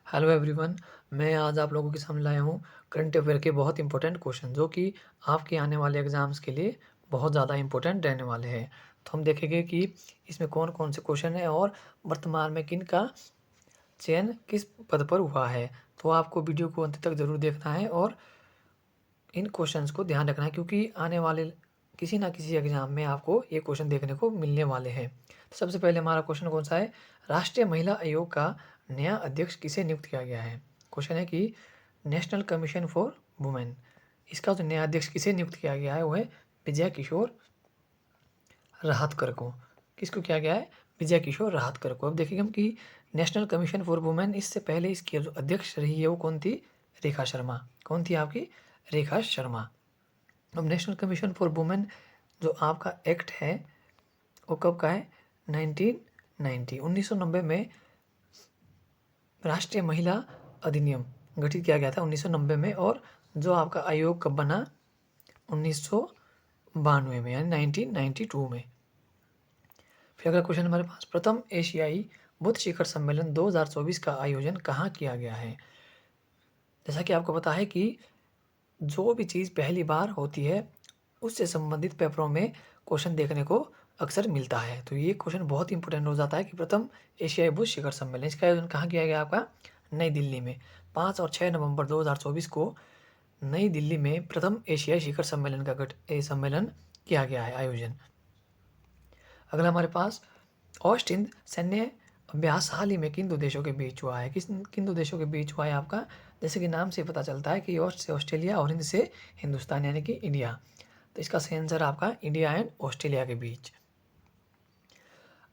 Hello everyone. मैं आज आप लोगों के सामने लाया हूँ करंट अफेयर के बहुत इंपॉर्टेंट क्वेश्चन जो कि आपके आने वाले एग्जाम्स के लिए बहुत ज़्यादा इंपॉर्टेंट रहने वाले हैं। तो हम देखेंगे कि इसमें कौन कौन से क्वेश्चन हैं और वर्तमान में किन का चयन किस पद पर हुआ है। तो आपको वीडियो को अंत तक ज़रूर देखना है और इन क्वेश्चंस को ध्यान रखना है क्योंकि आने वाले किसी ना किसी एग्जाम में आपको ये क्वेश्चन देखने को मिलने वाले हैं। तो सबसे पहले हमारा क्वेश्चन कौन सा है? राष्ट्रीय महिला आयोग का नया अध्यक्ष किसे नियुक्त किया गया है? क्वेश्चन है कि नेशनल कमीशन फॉर वुमेन, इसका जो नया अध्यक्ष किसे नियुक्त किया गया है वो है विजय किशोर राहतकर को। किसको किया गया है? विजय किशोर राहतकर को। अब देखेंगे हम कि नेशनल कमीशन फॉर वुमेन, इससे पहले इसकी जो अध्यक्ष रही है वो कौन थी? रेखा शर्मा। कौन थी आपकी? रेखा शर्मा। अब नेशनल कमीशन फॉर वुमेन जो आपका एक्ट है वो कब का है? 1990 में राष्ट्रीय महिला अधिनियम गठित किया गया था 1990 में। और जो आपका आयोग कब बना? 1992 में, यानी 1992 में। फिर अगला क्वेश्चन हमारे पास, प्रथम एशियाई बुद्ध शिखर सम्मेलन 2024 का आयोजन कहाँ किया गया है? जैसा कि आपको पता है कि जो भी चीज़ पहली बार होती है उससे संबंधित पेपरों में क्वेश्चन देखने को अक्सर मिलता है। तो ये क्वेश्चन बहुत इंपॉर्टेंट हो जाता है कि प्रथम एशियाई बुद्ध शिखर सम्मेलन, इसका आयोजन कहाँ किया गया आपका? नई दिल्ली में। 5 और 6 नवंबर 2024 को नई दिल्ली में प्रथम एशियाई शिखर सम्मेलन का सम्मेलन किया गया है आयोजन। अगला हमारे पास, ऑस्टिन सैन्य अभ्यास हाल ही में किन दो देशों के बीच हुआ है? किन दो देशों के बीच हुआ है आपका? जैसे कि नाम से पता चलता है कि ऑस्ट से ऑस्ट्रेलिया और हिंद से हिंदुस्तान, यानी कि इंडिया। तो इसका सही आंसर आपका इंडिया एंड ऑस्ट्रेलिया के बीच।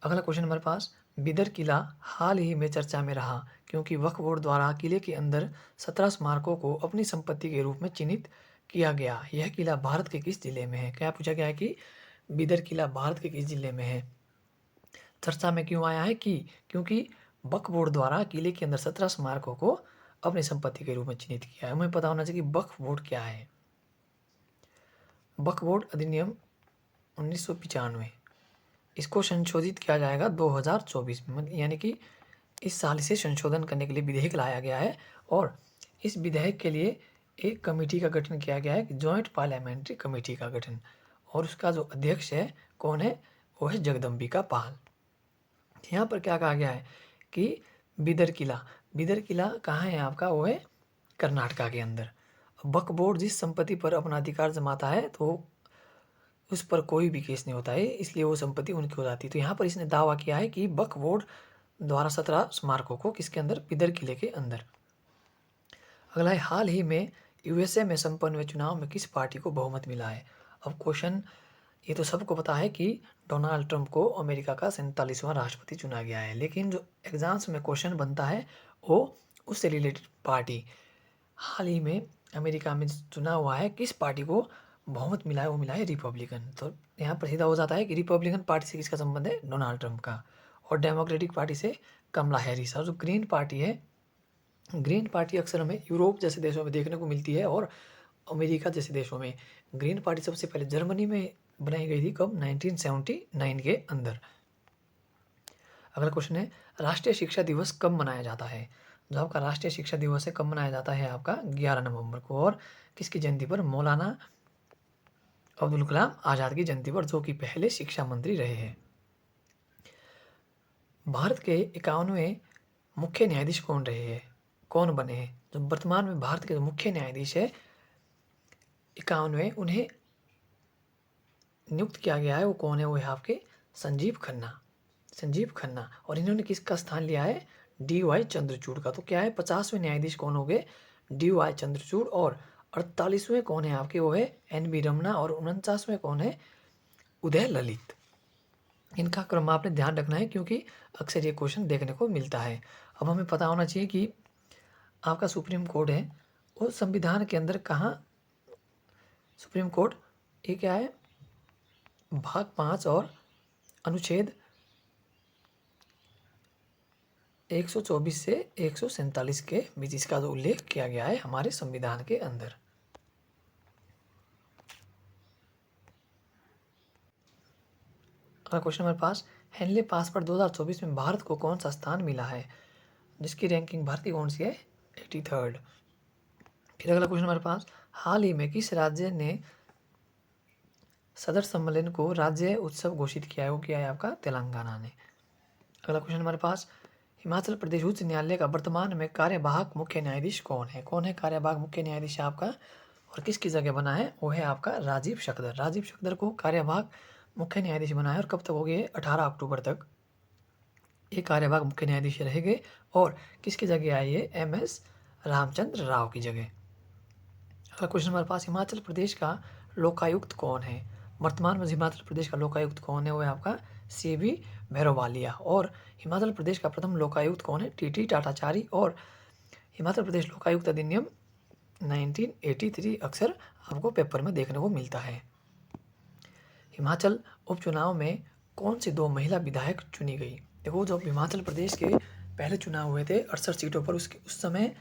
अगला क्वेश्चन हमारे पास, बिदर किला हाल ही में चर्चा में रहा क्योंकि वक्फ बोर्ड द्वारा किले के अंदर 17 स्मारकों को अपनी संपत्ति के रूप में चिन्हित किया गया। यह किला भारत के किस जिले में है? क्या पूछा गया है कि बिदर किला भारत के किस जिले में है? चर्चा में क्यों आया है कि क्योंकि वक्फ बोर्ड द्वारा किले के अंदर 17 स्मारकों को अपनी संपत्ति के रूप में चिन्हित किया है। हमें पता होना चाहिए कि वक्फ बोर्ड क्या है। वक्फ बोर्ड अधिनियम 1995, इसको संशोधित किया जाएगा 2024 में, यानी कि इस साल इसे संशोधन करने के लिए विधेयक लाया गया है। और इस विधेयक के लिए एक कमेटी का गठन किया गया है, जॉइंट पार्लियामेंट्री कमेटी का गठन। और उसका जो अध्यक्ष है कौन है? वो है जगदम्बिका पाल। यहाँ पर क्या कहा गया है कि बिदर किला कहाँ है आपका? वो है कर्नाटका के अंदर। वक्फ बोर्ड जिस संपत्ति पर अपना अधिकार जमाता है तो उस पर कोई भी केस नहीं होता है, इसलिए वो संपत्ति उनकी हो जाती है। तो यहाँ पर इसने दावा किया है कि वक्फ बोर्ड द्वारा 17 स्मारकों को किसके अंदर? बिदर किले के अंदर। अगला है, हाल ही में यूएसए में संपन्न हुए चुनाव में किस पार्टी को बहुमत मिला है? अब क्वेश्चन ये तो सबको पता है कि डोनाल्ड ट्रंप को अमेरिका का 47वां राष्ट्रपति चुना गया है, लेकिन जो एग्जाम्स में क्वेश्चन बनता है वो उससे रिलेटेड पार्टी हाल ही में अमेरिका में चुना हुआ है, किस पार्टी को बहुमत मिला है? वो मिला है रिपब्लिकन। तो यहाँ पर सीधा हो जाता है कि रिपब्लिकन पार्टी से किसका संबंध है? डोनाल्ड ट्रंप का। और डेमोक्रेटिक पार्टी से कमला हैरिस। और जो ग्रीन पार्टी है, ग्रीन पार्टी अक्सर हमें यूरोप जैसे देशों में देखने को मिलती है और अमेरिका जैसे देशों में। ग्रीन पार्टी सबसे पहले जर्मनी में बनाई गई थी, कब? 1979 के अंदर। अगला क्वेश्चन है, राष्ट्रीय शिक्षा दिवस कब मनाया जाता है? जो आपका राष्ट्रीय शिक्षा दिवस है कब मनाया जाता है? आपका 11 नवंबर को। और किसकी जयंती पर? मौलाना अब्दुल कलाम आज़ाद की जयंती पर, जो कि पहले शिक्षा मंत्री रहे हैं। भारत के 51वें मुख्य न्यायाधीश कौन रहे हैं? कौन बने हैं? जो वर्तमान में भारत के जो मुख्य न्यायाधीश है 51वें, उन्हें नियुक्त किया गया है, वो कौन है? वो है आपके संजीव खन्ना। संजीव खन्ना। और इन्होंने किसका स्थान लिया है? डी वाई चंद्रचूड़ का। तो क्या है, 50वें न्यायाधीश कौन हो गए? D Y Chandrachud. और 48वें कौन है आपके? वो है एन बी रमना। और 49वें कौन है? उदय ललित। इनका क्रम आपने ध्यान रखना है क्योंकि अक्सर ये क्वेश्चन देखने को मिलता है। अब हमें पता होना चाहिए कि आपका सुप्रीम कोर्ट है वो संविधान के अंदर कहाँ? सुप्रीम कोर्ट ये क्या है? भाग 5 और अनुच्छेद 124 से 147 के बीच इसका जो उल्लेख किया गया है हमारे संविधान के अंदर। अगला क्वेश्चन हमारे पास, हेनले पासपोर्ट 2024 में भारत को कौन सा स्थान मिला है? जिसकी रैंकिंग भारत की कौन सी है, 83rd। फिर अगला क्वेश्चन हमारे पास, हाल ही में किस राज्य ने सदर सम्मेलन को राज्य उत्सव घोषित किया है, वो किया है आपका तेलंगाना ने। अगला क्वेश्चन हमारे पास, हिमाचल प्रदेश उच्च न्यायालय का वर्तमान में कार्यवाहक मुख्य न्यायाधीश कौन है, कौन है कार्यवाहक मुख्य न्यायाधीश आपका और किसकी जगह बना है, वो है आपका राजीव शकदर। राजीव शकदर को कार्यवाहक मुख्य न्यायाधीश बना है और कब तक हो गए, 18 अक्टूबर तक ये कार्यवाहक मुख्य न्यायाधीश रहेंगे। और किसकी जगह आई है, MS रामचंद्र राव की जगह। अगला क्वेश्चन हमारे पास, हिमाचल प्रदेश का लोकायुक्त कौन है, वर्तमान में हिमाचल प्रदेश का लोकायुक्त कौन है, वो है आपका CB भैरोवालिया। और हिमाचल प्रदेश का प्रथम लोकायुक्त कौन है, TT टाटाचारी। और हिमाचल प्रदेश लोकायुक्त अधिनियम 1983 अक्सर आपको पेपर में देखने को मिलता है। हिमाचल उपचुनाव में कौन सी 2 महिला विधायक चुनी गई। देखो, जब हिमाचल प्रदेश के पहले चुनाव हुए थे 68 सीटों पर, उस समय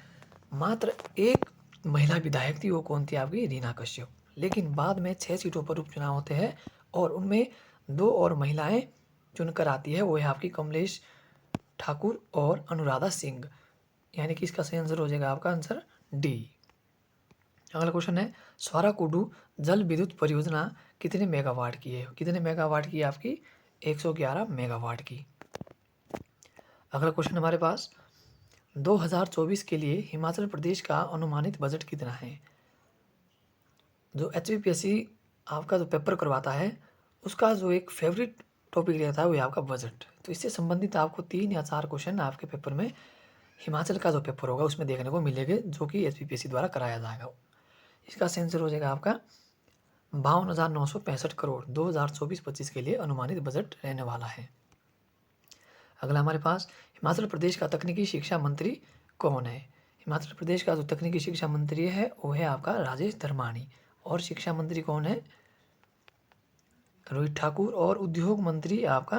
मात्र एक महिला विधायक थी, वो कौन थी आपकी, रीना कश्यप। लेकिन बाद में 6 सीटों पर उपचुनाव होते हैं और उनमें 2 और महिलाएं चुनकर आती है, वो है आपकी कमलेश ठाकुर और अनुराधा सिंह। यानी कि इसका सही आंसर हो जाएगा आपका आंसर D। अगला क्वेश्चन है, स्वाराकुडू जल विद्युत परियोजना कितने मेगावाट की है, कितने मेगावाट की है आपकी, 111 मेगावाट की। अगला क्वेश्चन हमारे पास, 2024 के लिए हिमाचल प्रदेश का अनुमानित बजट कितना है। जो HPPSC आपका जो पेपर करवाता है उसका जो एक फेवरेट टॉपिक रहता है वो है आपका बजट। तो इससे संबंधित आपको 3 या 4 क्वेश्चन आपके पेपर में हिमाचल का जो पेपर होगा उसमें देखने को मिलेंगे, जो कि HPPSC द्वारा कराया जाएगा। इसका आंसर हो जाएगा आपका 52,965 करोड़ 2024-25 के लिए अनुमानित बजट रहने वाला है। अगला हमारे पास, हिमाचल प्रदेश का तकनीकी शिक्षा मंत्री कौन है। हिमाचल प्रदेश का जो तकनीकी शिक्षा मंत्री है वो है आपका राजेश धर्माणी। और शिक्षा मंत्री कौन है, रोहित ठाकुर। और उद्योग मंत्री आपका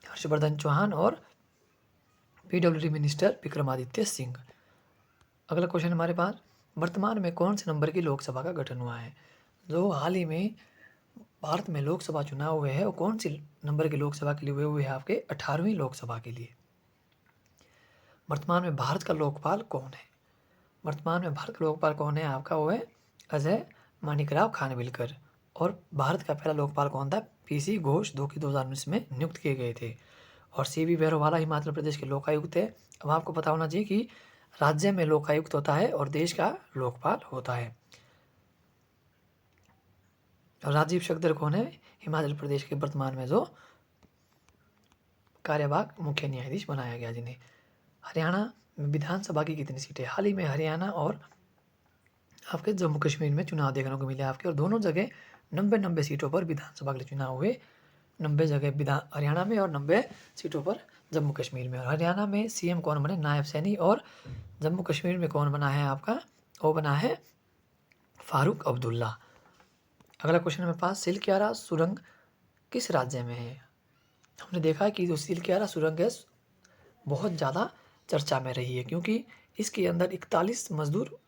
हर्षवर्धन चौहान और PWD मिनिस्टर विक्रमादित्य सिंह। अगला क्वेश्चन हमारे पास, वर्तमान में कौन से नंबर की लोकसभा का गठन हुआ है। जो हाल ही में भारत में लोकसभा चुनाव हुए हैं वो कौन सी नंबर की लोकसभा के लिए हुए हैं, आपके 18वीं लोकसभा के लिए। वर्तमान में भारत का लोकपाल कौन है, वर्तमान में भारत का लोकपाल कौन है आपका, वो है अजय माणिकराव खानविलकर। और भारत का पहला लोकपाल कौन था, PC घोष, जो कि 2019 में नियुक्त किए गए थे। और CB भैरोवाला हिमाचल प्रदेश के लोकायुक्त है। अब आपको पता होना चाहिए कि राज्य में लोकायुक्त होता है और देश का लोकपाल होता है। और राजीव शकदर कौन है, हिमाचल प्रदेश के वर्तमान में जो कार्यवाहक मुख्य न्यायाधीश बनाया गया जिन्हें। हरियाणा में विधानसभा की कितनी सीटें, हाल ही में हरियाणा और आपके जम्मू कश्मीर में चुनाव देखने को मिले आपके, और दोनों जगह 90 सीटों पर विधानसभा के लिए चुनाव हुए। 90 जगह हरियाणा में और 90 सीटों पर जम्मू कश्मीर में। और हरियाणा में CM कौन बने, नायब सैनी। और जम्मू कश्मीर में कौन बना है आपका, वो बना है फारूक अब्दुल्ला। अगला क्वेश्चन हमारे पास, सिलक्यारा सुरंग किस राज्य में है। हमने देखा कि जो सिलक्यारा सुरंग है बहुत ज़्यादा चर्चा में रही है, क्योंकि इसके अंदर 41 मजदूर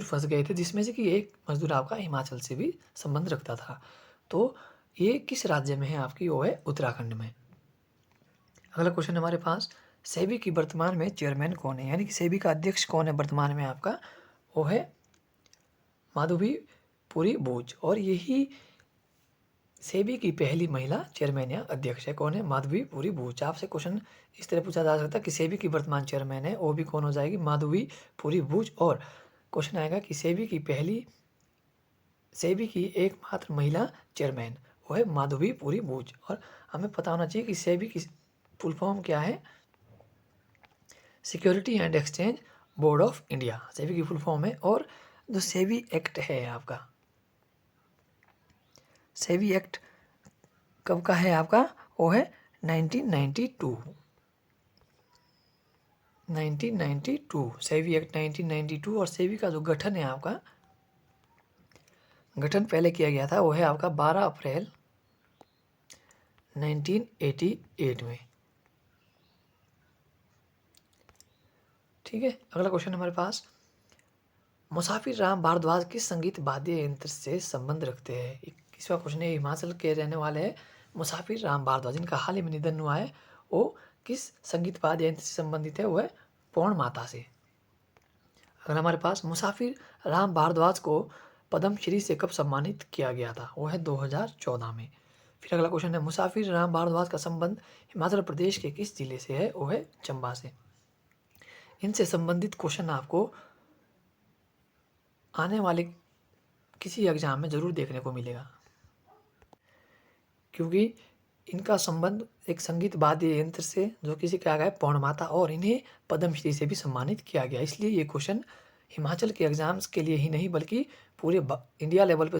फंस गए थे, जिसमें से कि एक मजदूर आपका हिमाचल से भी संबंध रखता था। तो ये किस राज्य में है आपकी, वो है उत्तराखंड में। अगला क्वेश्चन हमारे पास, सेबी की वर्तमान में चेयरमैन कौन है, यानी कि सेबी का अध्यक्ष कौन है वर्तमान में आपका, वो है माधवी पुरी बूच। और यही सेबी की पहली महिला चेयरमैन या अध्यक्ष है, कौन है, माधवी पुरी बूच। आपसे क्वेश्चन इस तरह पूछा जा सकता है कि सेबी की वर्तमान चेयरमैन है, वो भी कौन हो जाएगी, माधवी पुरी बूच। और क्वेश्चन आएगा कि सेबी की एकमात्र महिला चेयरमैन, वो है माधवी पुरी बूच। और हमें पता होना चाहिए कि सेबी की फुल फॉर्म क्या है, security and exchange board of India, SEBI की फुल फॉर्म है। और जो सेबी एक्ट है आपका, सेबी एक्ट कब का है आपका, वो है 1992 सेबी एक्ट 1992। और सेबी का जो गठन है आपका, गठन पहले किया गया था, वो है आपका 12 अप्रैल 1988 में। ठीक है। अगला क्वेश्चन हमारे पास, मुसाफिर राम भारद्वाज किस संगीत वाद्य यंत्र से संबंध रखते हैं। किसका क्वेश्चन है, हिमाचल के रहने वाले हैं मुसाफिर राम भारद्वाज, जिनका हाल ही में निधन हुआ है। वो किस संगीत वाद्य यंत्र से संबंधित है? वो है पौड़ माता से। अगर हमारे पास मुसाफिर राम भारद्वाज को पद्मश्री से कब सम्मानित किया गया था? वो है 2014 में। फिर अगला क्वेश्चन है, मुसाफिर राम भारद्वाज का संबंध हिमाचल प्रदेश के किस जिले से है? वो है चंबा से। इनसे संबंधित क्वेश्चन आपको आने वाले किसी एग्जाम में ज़रूर देखने को मिलेगा, क्योंकि इनका संबंध एक संगीत वाद्य यंत्र से जो किसी क्या गया पौड़ माता, और इन्हें पद्मश्री से भी सम्मानित किया गया। इसलिए ये क्वेश्चन हिमाचल के एग्जाम्स के लिए ही नहीं बल्कि पूरे इंडिया लेवल पे